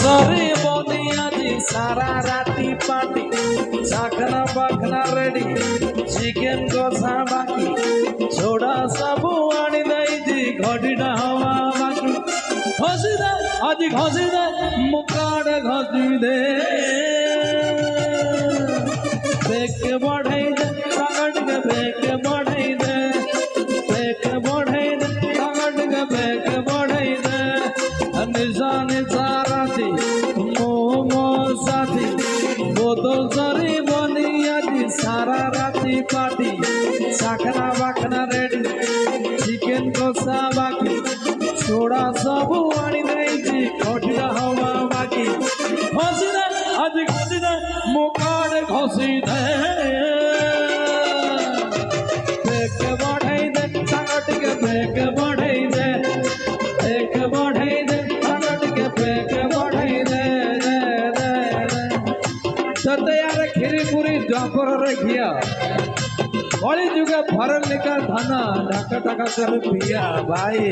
सरे बोनिया जी सारा राती पार्टी चाखना बाखना रेडी चिकन कोसा बाकी छोड़ा सब आनी नहीं जी घड़ीटा हवा बाकी घसी दे आज घसी दे मुकाड़ घसी दे बेक बढ़ाई दे टांगड़ के बेक बढ़ाई दे बेक बढ़ाई दे टांगड़ के बेक बढ़ाई दे निशान साराती मोमो साथी बोतल सरी बनिया जी सारा राती पार्टी चाखना बाखना रेडी चिकन कोसा बाकी छोड़ा सब आनी नहीं जी घड़ीटा हवा बाकी घसी दे आज घसी दे मुकाड़ घसी दे बेक बढ़ाई दे टांगड़ के बेक बढ़ाई दे बेक बढ़ाई दे टांगड़ के बेक बढ़ाई दे यार खीरी पूरी जापर रे घिया बड़ी जुगे भरल निकल धना ढाका ढाका कर पिया भाई।